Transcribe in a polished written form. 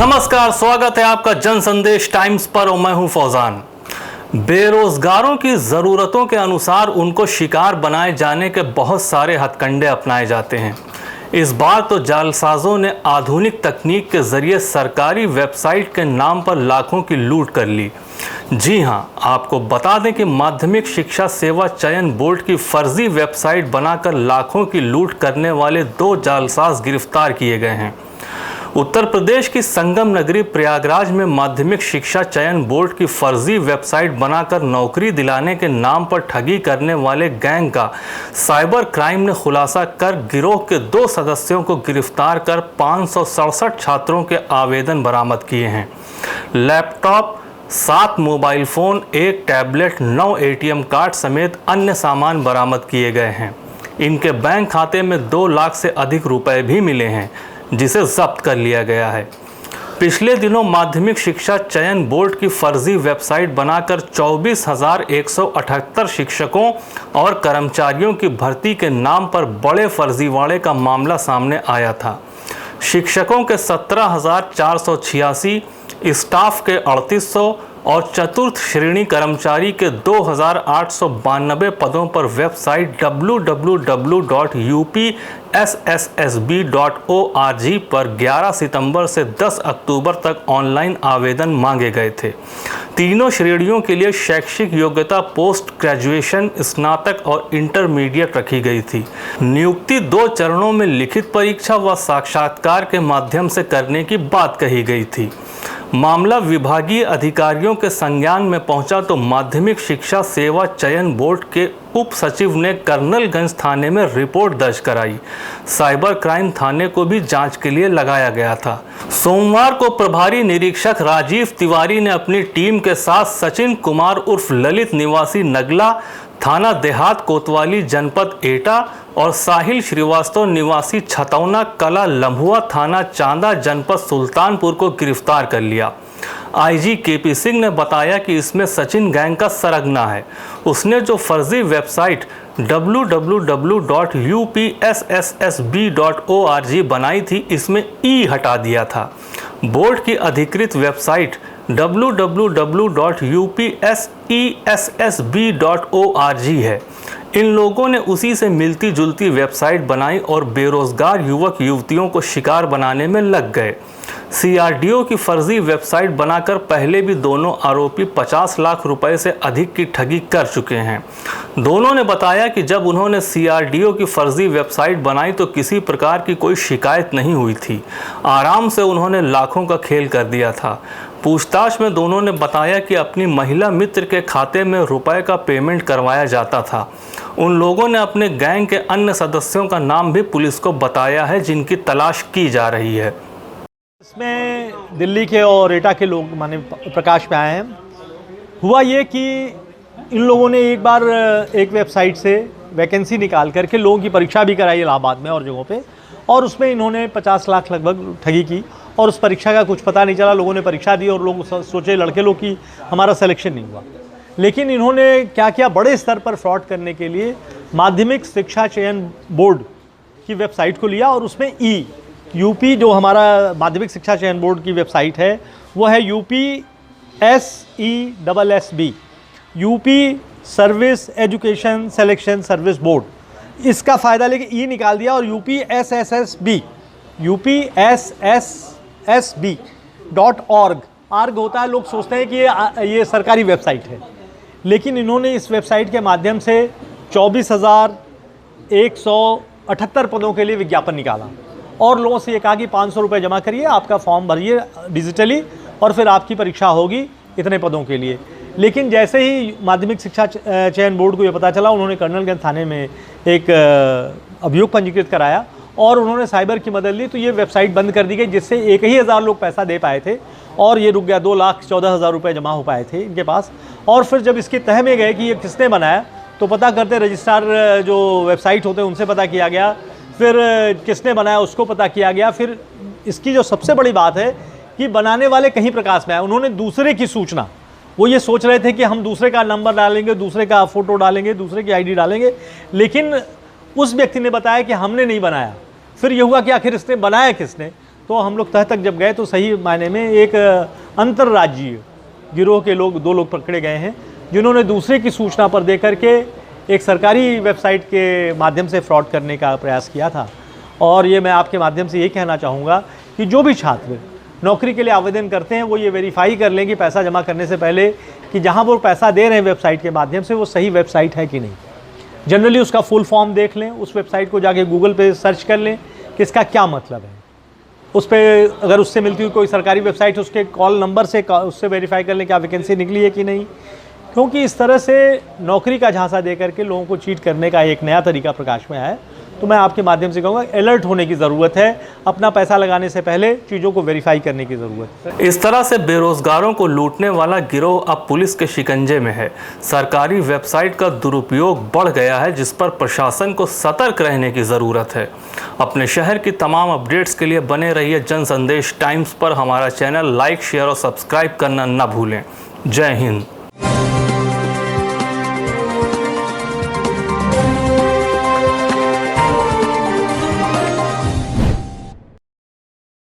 नमस्कार, स्वागत है आपका जन संदेश टाइम्स पर और मैं हूं फौजान। बेरोजगारों की ज़रूरतों के अनुसार उनको शिकार बनाए जाने के बहुत सारे हथकंडे अपनाए जाते हैं। इस बार तो जालसाजों ने आधुनिक तकनीक के जरिए सरकारी वेबसाइट के नाम पर लाखों की लूट कर ली। जी हां, आपको बता दें कि माध्यमिक शिक्षा सेवा चयन बोर्ड की फर्जी वेबसाइट बनाकर लाखों की लूट करने वाले 2 जालसाज गिरफ्तार किए गए हैं। उत्तर प्रदेश की संगम नगरी प्रयागराज में माध्यमिक शिक्षा चयन बोर्ड की फर्जी वेबसाइट बनाकर नौकरी दिलाने के नाम पर ठगी करने वाले गैंग का साइबर क्राइम ने खुलासा कर गिरोह के 2 सदस्यों को गिरफ्तार कर 567 छात्रों के आवेदन बरामद किए हैं। Laptop, 7 mobile phone, 1 tablet, 9 ATM card समेत अन्य सामान बरामद किए गए हैं। इनके बैंक खाते में 2 लाख से अधिक रुपए भी मिले हैं, जिसे जब्त कर लिया गया है। पिछले दिनों माध्यमिक शिक्षा चयन बोर्ड की फर्जी वेबसाइट बनाकर 24,178 शिक्षकों और कर्मचारियों की भर्ती के नाम पर बड़े फर्जीवाड़े का मामला सामने आया था। शिक्षकों के 17,486, स्टाफ के 3800 और चतुर्थ श्रेणी कर्मचारी के 2,892 पदों पर वेबसाइट www.upssb.org पर 11 सितंबर से 10 अक्टूबर तक ऑनलाइन आवेदन मांगे गए थे। तीनों श्रेणियों के लिए शैक्षिक योग्यता पोस्ट ग्रेजुएशन, स्नातक और इंटरमीडिएट रखी गई थी। नियुक्ति 2 चरणों में लिखित परीक्षा व साक्षात्कार के माध्यम से करने की बात कही गई थी। मामला विभागीय अधिकारियों के संज्ञान में पहुंचा तो माध्यमिक शिक्षा सेवा चयन बोर्ड के उप सचिव ने कर्नलगंज थाने में रिपोर्ट दर्ज कराई। साइबर क्राइम थाने को भी जांच के लिए लगाया गया था। सोमवार को प्रभारी निरीक्षक राजीव तिवारी ने अपनी टीम के साथ सचिन कुमार उर्फ ललित निवासी नगला, थाना देहात कोतवाली जनपद एटा और साहिल श्रीवास्तव निवासी छतौना कला लम्हुआ थाना चांदा जनपद सुल्तानपुर को गिरफ्तार कर लिया। आईजी केपी सिंह ने बताया कि इसमें सचिन गैंग का सरगना है। उसने जो फर्जी वेबसाइट www.upssb.org बनाई थी, इसमें ई हटा दिया था। बोर्ड की अधिकृत वेबसाइट www.upssb.org है। इन लोगों ने उसी से मिलती जुलती वेबसाइट बनाई और बेरोजगार युवक युवतियों को शिकार बनाने में लग गए। CRDO की फर्जी वेबसाइट बनाकर पहले भी दोनों आरोपी 50 लाख रुपए से अधिक की ठगी कर चुके हैं। दोनों ने बताया कि जब उन्होंने CRDO की फर्जी वेबसाइट बनाई तो किसी प्रकार की कोई शिकायत नहीं हुई थी। आराम से उन्होंने लाखों का खेल कर दिया था। पूछताछ में दोनों ने बताया कि अपनी महिला मित्र के खाते में रुपए का पेमेंट करवाया जाता था। उन लोगों ने अपने गैंग के अन्य सदस्यों का नाम भी पुलिस को बताया है, जिनकी तलाश की जा रही है। इसमें दिल्ली के और एटा के लोग माने प्रकाश में आए हैं। हुआ ये कि इन लोगों ने एक बार एक वेबसाइट से वैकेंसी निकाल करके लोगों की परीक्षा भी कराई इलाहाबाद में और जगहों पे, और उसमें इन्होंने 50 लाख लगभग ठगी की और उस परीक्षा का कुछ पता नहीं चला। लोगों ने परीक्षा दी और लोग सोचे लड़के लोग कि हमारा सिलेक्शन नहीं हुआ। लेकिन इन्होंने क्या किया, बड़े स्तर पर फ्रॉड करने के लिए माध्यमिक शिक्षा चयन बोर्ड की वेबसाइट को लिया और उसमें यूपी जो हमारा माध्यमिक शिक्षा चयन बोर्ड की वेबसाइट है वो है UPSESSB, UP service education selection service board. इसका फ़ायदा लेके ई निकाल दिया और UPSSB.org आर्ग होता है। लोग सोचते हैं कि ये सरकारी वेबसाइट है, लेकिन इन्होंने इस वेबसाइट के माध्यम से 24,178 पदों के लिए विज्ञापन निकाला और लोगों से ये कहा कि 500 रुपये जमा करिए, आपका फॉर्म भरिए डिजिटली और फिर आपकी परीक्षा होगी इतने पदों के लिए। लेकिन जैसे ही माध्यमिक शिक्षा चयन बोर्ड को ये पता चला, उन्होंने कर्नलगंज थाने में एक अभियोग पंजीकृत कराया और उन्होंने साइबर की मदद ली। तो ये वेबसाइट बंद कर दी गई, जिससे 1,000 लोग पैसा दे पाए थे और ये रुक गया। 2,14,000 रुपये जमा हो पाए थे इनके पास। और फिर जब इसके तह में गए कि ये किसने बनाया, तो पता करते रजिस्ट्रार जो वेबसाइट होते हैं उनसे पता किया गया, फिर किसने बनाया उसको पता किया गया। फिर इसकी जो सबसे बड़ी बात है कि बनाने वाले कहीं प्रकाश में आए, उन्होंने दूसरे की सूचना, वो ये सोच रहे थे कि हम दूसरे का नंबर डालेंगे, दूसरे का फ़ोटो डालेंगे, दूसरे की आईडी डालेंगे, लेकिन उस व्यक्ति ने बताया कि हमने नहीं बनाया। फिर ये हुआ कि आखिर इसने बनाया किसने, तो हम लोग तह तक जब गए तो सही मायने में एक अंतर्राज्यीय गिरोह के लोग 2 लोग पकड़े गए हैं, जिन्होंने दूसरे की सूचना पर दे करके एक सरकारी वेबसाइट के माध्यम से फ्रॉड करने का प्रयास किया था। और ये मैं आपके माध्यम से ये कहना चाहूँगा कि जो भी छात्र नौकरी के लिए आवेदन करते हैं वो ये वेरीफाई कर लें कि पैसा जमा करने से पहले कि जहाँ वो पैसा दे रहे हैं वेबसाइट के माध्यम से वो सही वेबसाइट है कि नहीं। जनरली उसका फुल फॉर्म देख लें, उस वेबसाइट को जाके गूगल पे सर्च कर लें कि इसका क्या मतलब है। उस पर अगर उससे मिलती हुई कोई सरकारी वेबसाइट है उसके कॉल नंबर से उससे वेरीफाई कर लें क्या वैकेंसी निकली है कि नहीं, क्योंकि इस तरह से नौकरी का झांसा दे करके लोगों को चीट करने का एक नया तरीका प्रकाश में आया है। तो मैं आपके माध्यम से कहूँगा अलर्ट होने की ज़रूरत है, अपना पैसा लगाने से पहले चीज़ों को वेरीफाई करने की ज़रूरत है। इस तरह से बेरोजगारों को लूटने वाला गिरोह अब पुलिस के शिकंजे में है। सरकारी वेबसाइट का दुरुपयोग बढ़ गया है, जिस पर प्रशासन को सतर्क रहने की ज़रूरत है। अपने शहर की तमाम अपडेट्स के लिए बने रहिए जन संदेश टाइम्स पर। हमारा चैनल लाइक, शेयर और सब्सक्राइब करना न भूलें। जय हिंद।